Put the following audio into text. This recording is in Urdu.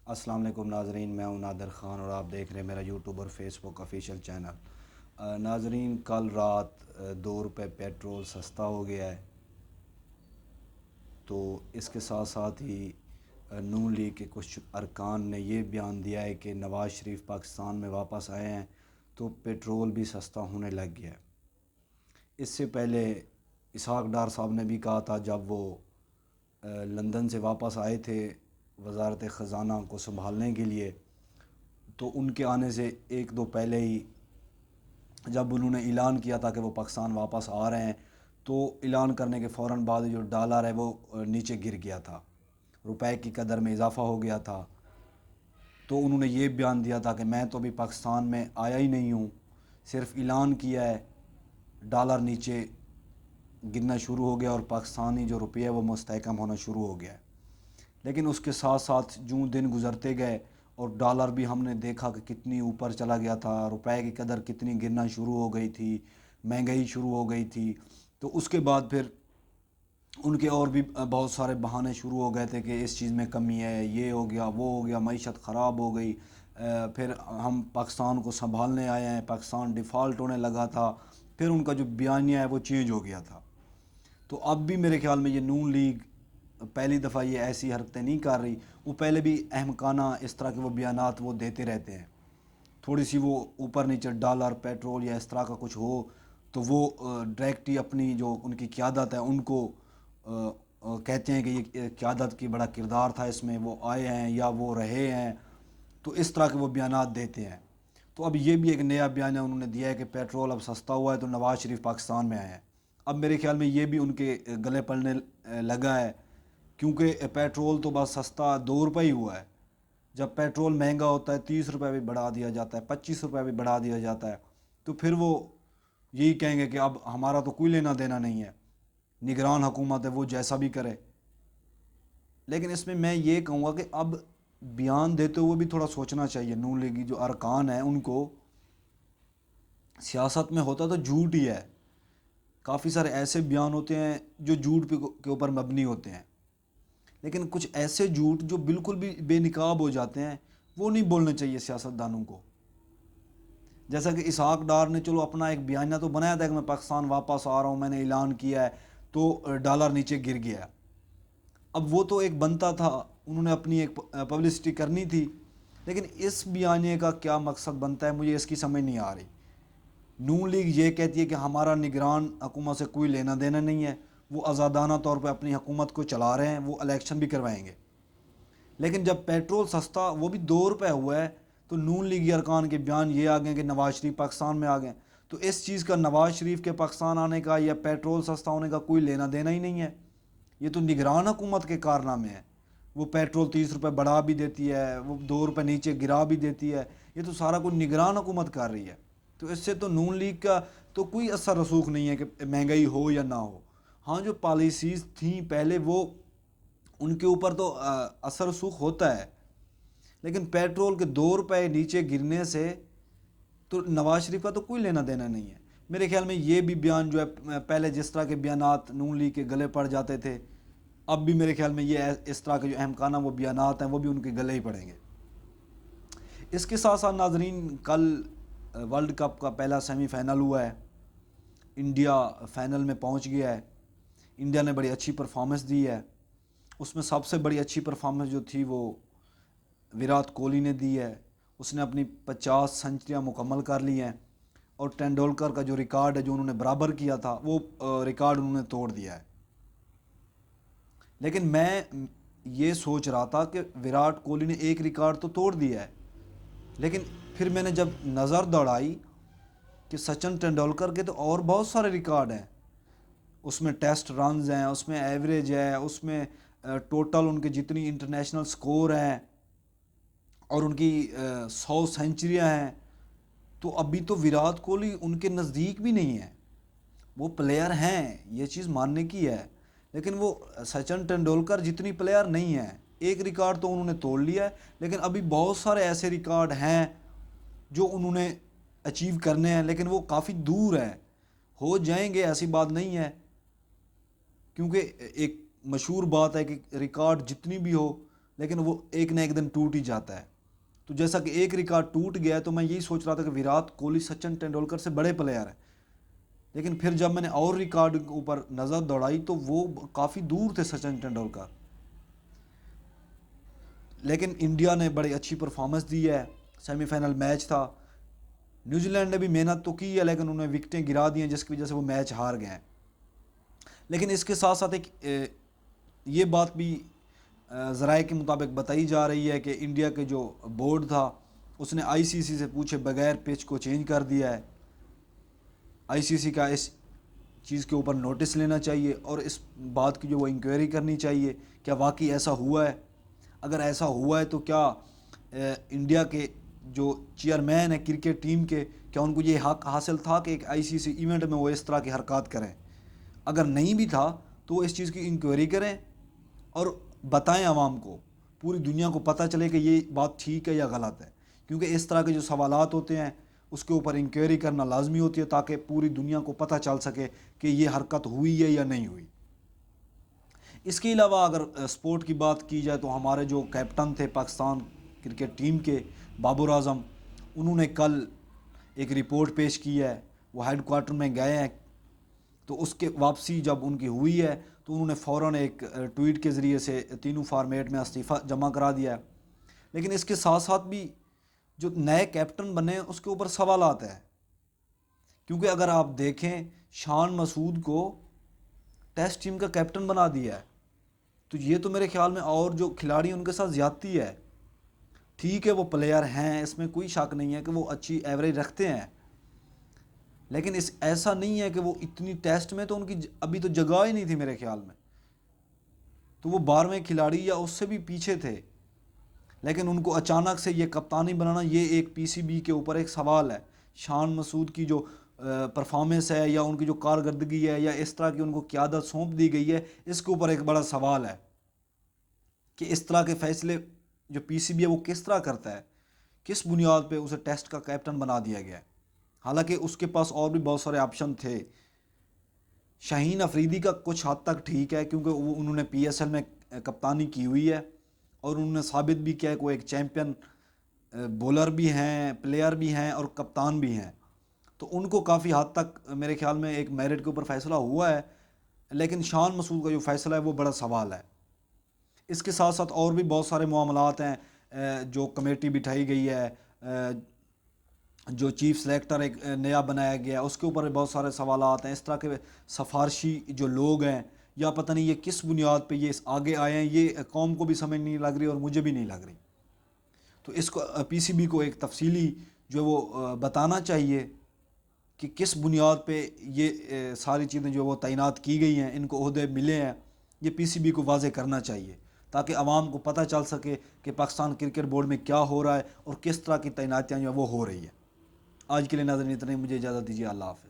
السلام علیکم ناظرین، میں ہوں نادر خان اور آپ دیکھ رہے ہیں میرا یوٹیوب اور فیس بک آفیشیل چینل۔ ناظرین، کل رات 2 روپے پیٹرول سستا ہو گیا ہے، تو اس کے ساتھ ساتھ ہی نون لیگ کے کچھ ارکان نے یہ بیان دیا ہے کہ نواز شریف پاکستان میں واپس آئے ہیں تو پیٹرول بھی سستا ہونے لگ گیا ہے۔ اس سے پہلے اسحاق ڈار صاحب نے بھی کہا تھا، جب وہ لندن سے واپس آئے تھے وزارت خزانہ کو سنبھالنے کے لیے، تو ان کے آنے سے ایک دو پہلے ہی جب انہوں نے اعلان کیا تھا کہ وہ پاکستان واپس آ رہے ہیں، تو اعلان کرنے کے فوراً بعد جو ڈالر ہے وہ نیچے گر گیا تھا، روپے کی قدر میں اضافہ ہو گیا تھا۔ تو انہوں نے یہ بیان دیا تھا کہ میں تو ابھی پاکستان میں آیا ہی نہیں ہوں، صرف اعلان کیا ہے، ڈالر نیچے گرنا شروع ہو گیا اور پاکستانی جو روپیہ ہے وہ مستحکم ہونا شروع ہو گیا ہے۔ لیکن اس کے ساتھ ساتھ جوں دن گزرتے گئے اور ڈالر بھی ہم نے دیکھا کہ کتنی اوپر چلا گیا تھا، روپے کی قدر کتنی گرنا شروع ہو گئی تھی، مہنگائی شروع ہو گئی تھی، تو اس کے بعد پھر ان کے اور بھی بہت سارے بہانے شروع ہو گئے تھے کہ اس چیز میں کمی ہے، یہ ہو گیا، وہ ہو گیا، معیشت خراب ہو گئی، پھر ہم پاکستان کو سنبھالنے آئے ہیں، پاکستان ڈیفالٹ ہونے لگا تھا، پھر ان کا جو بیانیہ ہے وہ چینج ہو گیا تھا۔ تو اب بھی میرے خیال میں یہ نون لیگ پہلی دفعہ یہ ایسی حرکتیں نہیں کر رہی، وہ پہلے بھی احمقانہ اس طرح کے وہ بیانات وہ دیتے رہتے ہیں، تھوڑی سی وہ اوپر نیچے ڈالر پیٹرول یا اس طرح کا کچھ ہو تو وہ ڈائریکٹ ہی اپنی جو ان کی قیادت ہے ان کو کہتے ہیں کہ یہ قیادت کی بڑا کردار تھا اس میں، وہ آئے ہیں یا وہ رہے ہیں، تو اس طرح کے وہ بیانات دیتے ہیں۔ تو اب یہ بھی ایک نیا بیانیہ انہوں نے دیا ہے کہ پیٹرول اب سستا ہوا ہے تو نواز شریف پاکستان میں آئے ہیں۔ اب میرے خیال میں یہ بھی ان کے گلے پڑنے لگا ہے، کیونکہ پیٹرول تو بس سستا 2 روپے ہی ہوا ہے۔ جب پیٹرول مہنگا ہوتا ہے 30 روپے بھی بڑھا دیا جاتا ہے، 25 روپے بھی بڑھا دیا جاتا ہے، تو پھر وہ یہی کہیں گے کہ اب ہمارا تو کوئی لینا دینا نہیں ہے، نگران حکومت ہے، وہ جیسا بھی کرے۔ لیکن اس میں یہ کہوں گا کہ اب بیان دیتے ہوئے بھی تھوڑا سوچنا چاہیے، نون لیگی جو ارکان ہیں ان کو، سیاست میں ہوتا تو جھوٹ ہی ہے، کافی سارے ایسے بیان ہوتے ہیں جو جھوٹ کے اوپر مبنی ہوتے ہیں، لیکن کچھ ایسے جھوٹ جو بالکل بھی بے نقاب ہو جاتے ہیں وہ نہیں بولنے چاہیے سیاستدانوں کو۔ جیسا کہ اسحاق ڈار نے چلو اپنا ایک بیانیہ تو بنایا تھا کہ میں پاکستان واپس آ رہا ہوں، میں نے اعلان کیا ہے، تو ڈالر نیچے گر گیا۔ اب وہ تو ایک بنتا تھا، انہوں نے اپنی ایک پبلسٹی کرنی تھی، لیکن اس بیانیے کا کیا مقصد بنتا ہے مجھے اس کی سمجھ نہیں آ رہی۔ نون لیگ یہ کہتی ہے کہ ہمارا نگران حکومت سے کوئی لینا دینا نہیں ہے، وہ آزادانہ طور پہ اپنی حکومت کو چلا رہے ہیں، وہ الیکشن بھی کروائیں گے، لیکن جب پیٹرول سستا وہ بھی 2 روپے ہوا ہے تو نون لیگی ارکان کے بیان یہ آ گئے کہ نواز شریف پاکستان میں آ گئے، تو اس چیز کا نواز شریف کے پاکستان آنے کا یا پیٹرول سستا ہونے کا کوئی لینا دینا ہی نہیں ہے، یہ تو نگران حکومت کے کارنامے ہیں۔ وہ پیٹرول 30 روپے بڑھا بھی دیتی ہے، وہ 2 روپے نیچے گرا بھی دیتی ہے، یہ تو سارا کچھ نگران حکومت کر رہی ہے، تو اس سے تو نون لیگ کا تو کوئی اثر رسوخ نہیں ہے کہ مہنگائی ہو یا نہ ہو۔ ہاں، جو پالیسیز تھیں پہلے وہ ان کے اوپر تو اثر رسوخ ہوتا ہے، لیکن پیٹرول کے 2 روپے نیچے گرنے سے تو نواز شریف کا تو کوئی لینا دینا نہیں ہے۔ میرے خیال میں یہ بھی بیان جو ہے، پہلے جس طرح کے بیانات نون لیگ کے گلے پڑ جاتے تھے، اب بھی میرے خیال میں یہ اس طرح کے جو احمقانہ وہ بیانات ہیں وہ بھی ان کے گلے ہی پڑیں گے۔ اس کے ساتھ ساتھ ناظرین، کل ورلڈ کپ کا پہلا سیمی فائنل ہوا ہے، انڈیا فائنل میں پہنچ گیا ہے، انڈیا نے بڑی اچھی پرفارمنس دی ہے، اس میں سب سے بڑی اچھی پرفارمنس جو تھی وہ وراٹ کوہلی نے دی ہے، اس نے اپنی 50 سنچریاں مکمل کر لی ہیں، اور ٹینڈولکر کا جو ریکارڈ ہے جو انہوں نے برابر کیا تھا وہ ریکارڈ انہوں نے توڑ دیا ہے۔ لیکن میں یہ سوچ رہا تھا کہ وراٹ کوہلی نے ایک ریکارڈ تو توڑ دیا ہے، لیکن پھر میں نے جب نظر دوڑائی کہ سچن ٹینڈولکر کے تو اور بہت سارے ریکارڈ ہیں، اس میں ٹیسٹ رنز ہیں، اس میں ایوریج ہے، اس میں ٹوٹل ان کے جتنی انٹرنیشنل سکور ہیں، اور ان کی 100 سینچریاں ہیں، تو ابھی تو وراٹ کوہلی ان کے نزدیک بھی نہیں ہے۔ وہ پلیئر ہیں، یہ چیز ماننے کی ہے، لیکن وہ سچن ٹینڈولکر جتنی پلیئر نہیں ہیں۔ ایک ریکارڈ تو انہوں نے توڑ لیا ہے، لیکن ابھی بہت سارے ایسے ریکارڈ ہیں جو انہوں نے اچیو کرنے ہیں، لیکن وہ کافی دور ہیں، ہو جائیں گے ایسی بات نہیں ہے، کیونکہ ایک مشہور بات ہے کہ ریکارڈ جتنی بھی ہو لیکن وہ ایک نہ ایک دن ٹوٹ ہی جاتا ہے. تو جیسا کہ ایک ریکارڈ ٹوٹ گیا ہے تو میں یہی سوچ رہا تھا کہ وراٹ کوہلی سچن ٹینڈولکر سے بڑے پلیئر ہیں، لیکن پھر جب میں نے اور ریکارڈ کے اوپر نظر دوڑائی تو وہ کافی دور تھے سچن ٹینڈولکر. لیکن انڈیا نے بڑی اچھی پرفارمنس دی ہے. سیمی فائنل میچ تھا، نیوزی لینڈ نے بھی محنت تو کی ہے لیکن انہیں وکٹیں گرا دی ہیں جس کی وجہ سے وہ میچ ہار گئے ہیں. لیکن اس کے ساتھ ساتھ ایک یہ بات بھی ذرائع کے مطابق بتائی جا رہی ہے کہ انڈیا کے جو بورڈ تھا اس نے آئی سی سی سے پوچھے بغیر پچ کو چینج کر دیا ہے. آئی سی سی کا اس چیز کے اوپر نوٹس لینا چاہیے اور اس بات کی جو وہ انکوائری کرنی چاہیے کیا واقعی ایسا ہوا ہے. اگر ایسا ہوا ہے تو کیا انڈیا کے جو چیئرمین ہیں کرکٹ ٹیم کے، کیا ان کو یہ حق حاصل تھا کہ ایک آئی سی سی ایونٹ میں وہ اس طرح کی حرکات کریں؟ اگر نہیں بھی تھا تو وہ اس چیز کی انکوائری کریں اور بتائیں عوام کو، پوری دنیا کو پتہ چلے کہ یہ بات ٹھیک ہے یا غلط ہے. کیونکہ اس طرح کے جو سوالات ہوتے ہیں اس کے اوپر انکوائری کرنا لازمی ہوتی ہے تاکہ پوری دنیا کو پتہ چل سکے کہ یہ حرکت ہوئی ہے یا نہیں ہوئی. اس کے علاوہ اگر سپورٹ کی بات کی جائے تو ہمارے جو کیپٹن تھے پاکستان کرکٹ ٹیم کے، بابر اعظم، انہوں نے کل ایک رپورٹ پیش کی ہے. وہ ہیڈ کوارٹر میں گئے ہیں تو اس کے واپسی جب ان کی ہوئی ہے تو انہوں نے فوراً ایک ٹویٹ کے ذریعے سے تینوں فارمیٹ میں استعفیٰ جمع کرا دیا ہے. لیکن اس کے ساتھ ساتھ بھی جو نئے کیپٹن بنے ہیں اس کے اوپر سوالات ہیں. کیونکہ اگر آپ دیکھیں شان مسعود کو ٹیسٹ ٹیم کا کیپٹن بنا دیا ہے تو یہ تو میرے خیال میں اور جو کھلاڑی ان کے ساتھ زیادتی ہے. ٹھیک ہے وہ پلیئر ہیں، اس میں کوئی شک نہیں ہے کہ وہ اچھی ایوریج رکھتے ہیں، لیکن ایسا نہیں ہے کہ وہ اتنی ٹیسٹ میں تو ان کی ابھی تو جگہ ہی نہیں تھی میرے خیال میں، تو وہ 12ویں کھلاڑی یا اس سے بھی پیچھے تھے. لیکن ان کو اچانک سے یہ کپتانی بنانا، یہ ایک پی سی بی کے اوپر ایک سوال ہے. شان مسعود کی جو پرفارمنس ہے یا ان کی جو کارکردگی ہے یا اس طرح کی ان کو قیادت سونپ دی گئی ہے، اس کے اوپر ایک بڑا سوال ہے کہ اس طرح کے فیصلے جو پی سی بی ہے وہ کس طرح کرتا ہے، کس بنیاد پہ اسے ٹیسٹ کا کیپٹن بنا دیا گیا ہے. حالانکہ اس کے پاس اور بھی بہت سارے آپشن تھے. شاہین افریدی کا کچھ حد تک ٹھیک ہے کیونکہ انہوں نے پی ایس ایل میں کپتانی کی ہوئی ہے اور انہوں نے ثابت بھی کیا ہے کہ وہ ایک چیمپئن بولر بھی ہیں، پلیئر بھی ہیں اور کپتان بھی ہیں. تو ان کو کافی حد تک میرے خیال میں ایک میرٹ کے اوپر فیصلہ ہوا ہے. لیکن شان مسعود کا جو فیصلہ ہے وہ بڑا سوال ہے. اس کے ساتھ ساتھ اور بھی بہت سارے معاملات ہیں. جو کمیٹی بٹھائی گئی ہے، جو چیف سلیکٹر ایک نیا بنایا گیا ہے، اس کے اوپر بہت سارے سوالات ہیں. اس طرح کے سفارشی جو لوگ ہیں یا پتہ نہیں یہ کس بنیاد پہ یہ آگے آئے ہیں، یہ قوم کو بھی سمجھ نہیں لگ رہی اور مجھے بھی نہیں لگ رہی. تو اس کو پی سی بی کو ایک تفصیلی جو وہ بتانا چاہیے کہ کس بنیاد پہ یہ ساری چیزیں جو وہ تعینات کی گئی ہیں، ان کو عہدے ملے ہیں. یہ پی سی بی کو واضح کرنا چاہیے تاکہ عوام کو پتہ چل سکے کہ پاکستان کرکٹ بورڈ میں کیا ہو رہا ہے اور کس طرح کی تعیناتیاں جو وہ ہو رہی ہے. آج کے لیے ناظرین اتنے، مجھے اجازت دیجیے. اللہ حافظ.